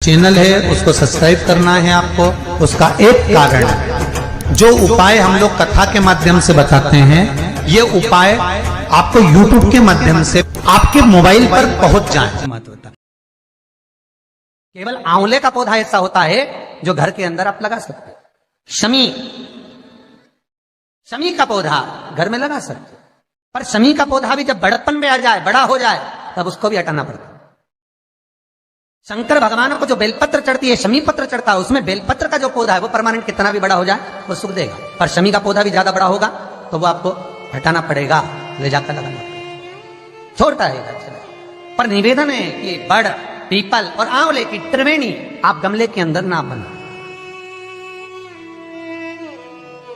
Channel है उसको subscribe करना है आपको। उसका एक कारण है, जो उपाय हम लोग कथा के माध्यम से बताते हैं, ये उपाय आपको YouTube के माध्यम से आपके मोबाइल पर पहुंच जाए। महत्वता केवल आंवले का पौधा ऐसा होता है जो घर के अंदर आप लगा सकते हो। शमी का पौधा घर में लगा सकते हो, पर शमी का पौधा भी जब बड़प्पन में आ जाए, बड़ा हो जाए, तब उसको भी हटाना पड़ता है। शंकर भगवान को जो बेलपत्र चढ़ती है, शमी पत्र चढ़ता है, उसमें बेलपत्र का जो पौधा है वो परमानेंट कितना भी बड़ा हो जाए वो सुख देगा, पर शमी का पौधा भी ज्यादा बड़ा होगा तो वो आपको हटाना पड़ेगा, ले जाकर लगाना पड़ेगा। छोटा है पर निवेदन है कि बड़, पीपल और आंवले की त्रिवेणी आप गमले के अंदर ना बना।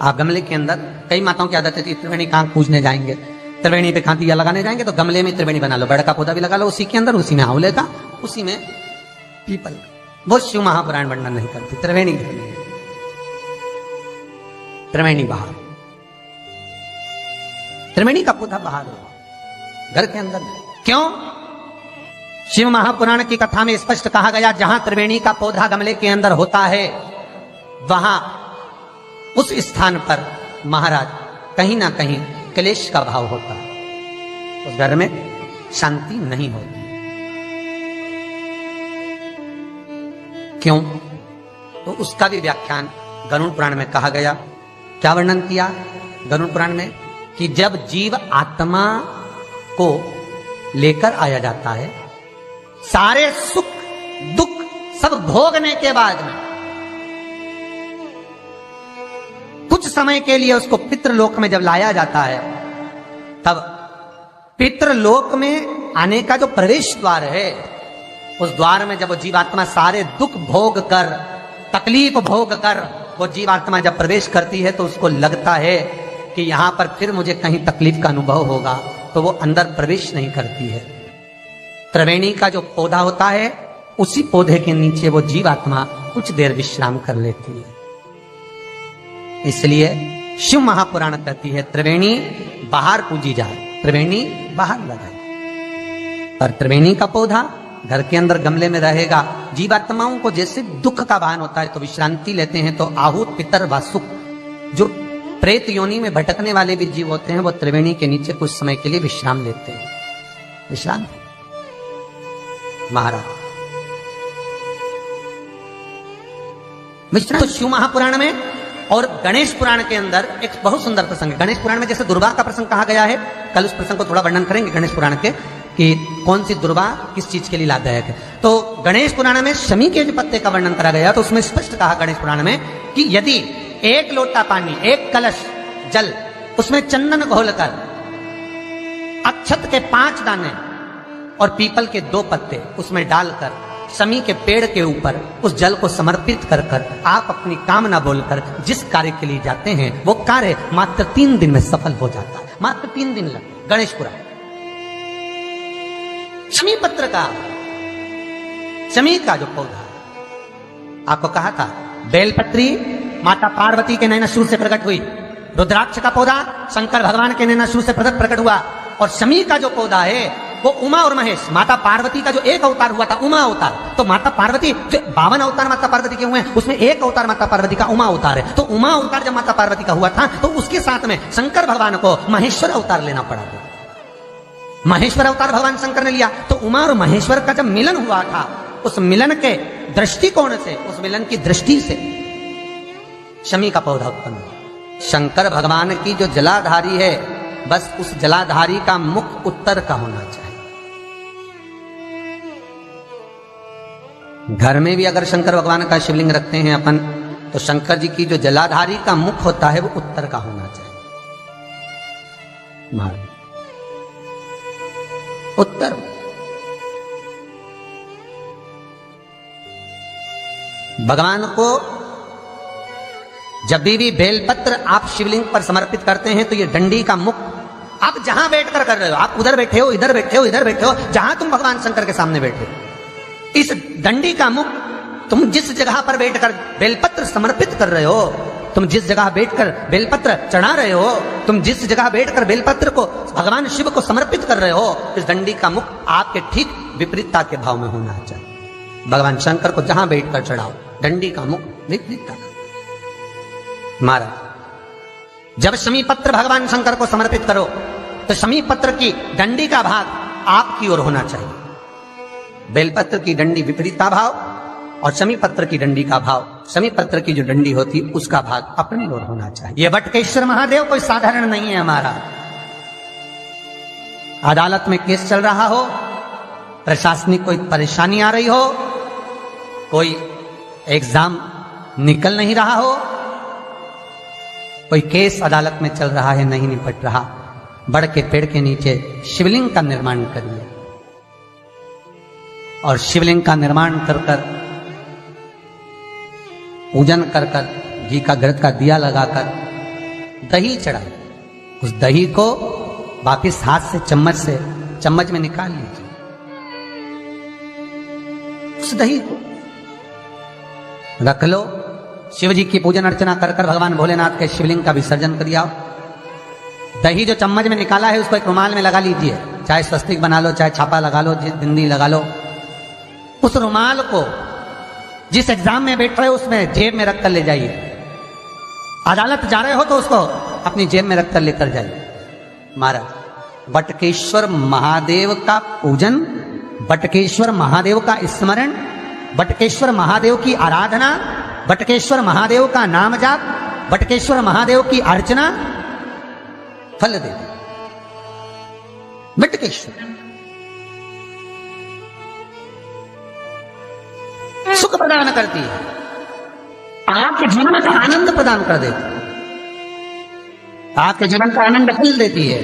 आप गमले के अंदर, कई माताओं की आदत है त्रिवेणी कहां पूजने जाएंगे, त्रिवेणी पे कहां दिया लगाने जाएंगे, तो गमले में त्रिवेणी बना लो, बड़ का पौधा भी लगा लो उसी के अंदर, उसी में आंवले का, उसी में पीपल। वो शिव महापुराण वर्णन नहीं करती। त्रिवेणी त्रिवेणी बाहर, त्रिवेणी का पौधा बाहर हो, घर के अंदर। क्यों? शिव महापुराण की कथा में स्पष्ट कहा गया, जहां त्रिवेणी का पौधा गमले के अंदर होता है, वहां उस स्थान पर महाराज कहीं ना कहीं क्लेश का भाव होता है, उस घर में शांति नहीं होती। क्यों? तो उसका भी व्याख्यान गरुड़ पुराण में कहा गया। क्या वर्णन किया गरुड़ पुराण में? कि जब जीव आत्मा को लेकर आया जाता है, सारे सुख दुख सब भोगने के बाद में कुछ समय के लिए उसको पितृलोक में जब लाया जाता है, तब पितृलोक में आने का जो प्रवेश द्वार है, उस द्वार में जब वो जीवात्मा सारे दुख भोग कर, तकलीफ भोग कर वो जीवात्मा जब प्रवेश करती है, तो उसको लगता है कि यहां पर फिर मुझे कहीं तकलीफ का अनुभव होगा, तो वो अंदर प्रवेश नहीं करती है। त्रिवेणी का जो पौधा होता है, उसी पौधे के नीचे वो जीवात्मा कुछ देर विश्राम कर लेती है। इसलिए शिव महापुराण कहती है त्रिवेणी बाहर पूजी जाए, त्रिवेणी बाहर लगाए। पर त्रिवेणी का पौधा घर के अंदर गमले में रहेगा। जीवात्माओं को जैसे दुख का भान होता है तो विश्रांति लेते हैं, तो आहूत पितर व सुख, जो प्रेत योनि में भटकने वाले भी जीव होते हैं, वो त्रिवेणी के नीचे कुछ समय के लिए विश्राम लेते हैं। विश्राम महाराज विश्राम। तो शिव महापुराण में और गणेश पुराण के अंदर एक बहुत सुंदर प्रसंग है। गणेश पुराण में जैसे दुर्वा का प्रसंग कहा गया है, कल उस प्रसंग को थोड़ा वर्णन करेंगे गणेश पुराण के, कि कौन सी दुर्वा किस चीज के लिए लाभदायक है। तो गणेश पुराण में शमी के जो पत्ते का वर्णन करा गया, तो उसमें स्पष्ट कहा गणेश पुराण में कि यदि एक लोटा पानी, एक कलश जल, उसमें चंदन घोलकर, अक्षत के 5 दाने और पीपल के 2 पत्ते उसमें डालकर शमी के पेड़ के ऊपर उस जल को समर्पित कर कर आप अपनी कामना बोलकर जिस कार्य के लिए जाते हैं, वो कार्य मात्र 3 दिन में सफल हो जाता है। मात्र 3 दिन लगते। गणेश पुराण शमी पत्र का, शमी का जो पौधा, आपको कहा था बेलपत्री माता पार्वती के नैनाशूर से प्रकट हुई, रुद्राक्ष का पौधा शंकर भगवान के नैनाशूर से प्रकट हुआ, और शमी का जो पौधा है वो उमा और महेश, माता पार्वती का जो एक अवतार हुआ था, उमा अवतार। तो माता पार्वती, जो 52 अवतार माता पार्वती के हुए हैं, उसमें एक अवतार माता पार्वती का उमा अवतार है। तो उमा अवतार जब माता पार्वती का हुआ था, तो उसके साथ में शंकर भगवान को महेश्वर अवतार लेना पड़ा था। महेश्वर अवतार भगवान शंकर ने लिया। तो उमा और महेश्वर का जब मिलन हुआ था, उस मिलन के दृष्टिकोण से, उस मिलन की दृष्टि से शमी का पौधा उत्पन्न हुआ। शंकर भगवान की जो जलाधारी है, बस उस जलाधारी का मुख उत्तर का होना चाहिए। घर में भी अगर शंकर भगवान का शिवलिंग रखते हैं अपन, तो शंकर जी की जो जलाधारी का मुख होता है वो उत्तर का होना चाहिए। उत्तर। भगवान को जब भी बेलपत्र आप शिवलिंग पर समर्पित करते हैं, तो ये डंडी का मुख आप जहां बैठकर कर रहे हो, आप उधर बैठे हो, इधर बैठे हो, इधर बैठे हो, जहां तुम भगवान शंकर के सामने बैठे हो, इस डंडी का मुख, तुम जिस जगह पर बैठकर बेलपत्र समर्पित कर रहे हो, तुम जिस जगह बैठकर बेलपत्र चढ़ा रहे हो, तुम जिस जगह बैठकर बेलपत्र को भगवान शिव को समर्पित कर रहे हो, इस डंडी का मुख आपके ठीक विपरीतता के भाव में होना चाहिए। भगवान शंकर को जहां बैठकर चढ़ाओ, डंडी का मुख विपरीत था। महाराज जब शमी पत्र भगवान शंकर को समर्पित करो तो शमी पत्र की डंडी का भाग आपकी ओर होना चाहिए। बेलपत्र की डंडी विपरीता भाव और शमी पत्र की डंडी का भाव, शमी पत्र की जो डंडी होती उसका भाग अपनी ओर होना चाहिए। यह बटकेश्वर महादेव कोई साधारण नहीं है। हमारा अदालत में केस चल रहा हो, प्रशासनिक कोई परेशानी आ रही हो, कोई एग्जाम निकल नहीं रहा हो, कोई केस अदालत में चल रहा है, नहीं निपट रहा, बड़ के पेड़ के नीचे शिवलिंग का निर्माण करिए और शिवलिंग का निर्माण कर कर पूजन कर कर घी का घृत का दिया लगाकर दही चढ़ाए। उस दही को वापिस हाथ से चम्मच में निकाल लीजिए। उस दही को रख लो, शिव जी की पूजन अर्चना कर कर भगवान भोलेनाथ के शिवलिंग का विसर्जन कर दिया। दही जो चम्मच में निकाला है उसको एक रुमाल में लगा लीजिए, चाहे स्वस्तिक बना लो, चाहे छापा लगा लो, बिंदी लगा लो। उस रुमाल को जिस एग्जाम में बैठ रहे हो उसमें जेब में रखकर ले जाइए। अदालत जा रहे हो तो उसको अपनी जेब में रखकर लेकर जाइए। महाराज बटकेश्वर महादेव का पूजन, बटकेश्वर महादेव का स्मरण, बटकेश्वर महादेव की आराधना, बटकेश्वर महादेव का नाम जाप, बटकेश्वर महादेव की अर्चना फल देती। बटकेश्वर सुख प्रदान करती है, आपके जीवन का आनंद प्रदान कर देती है, आपके जीवन का आनंद फल देती है।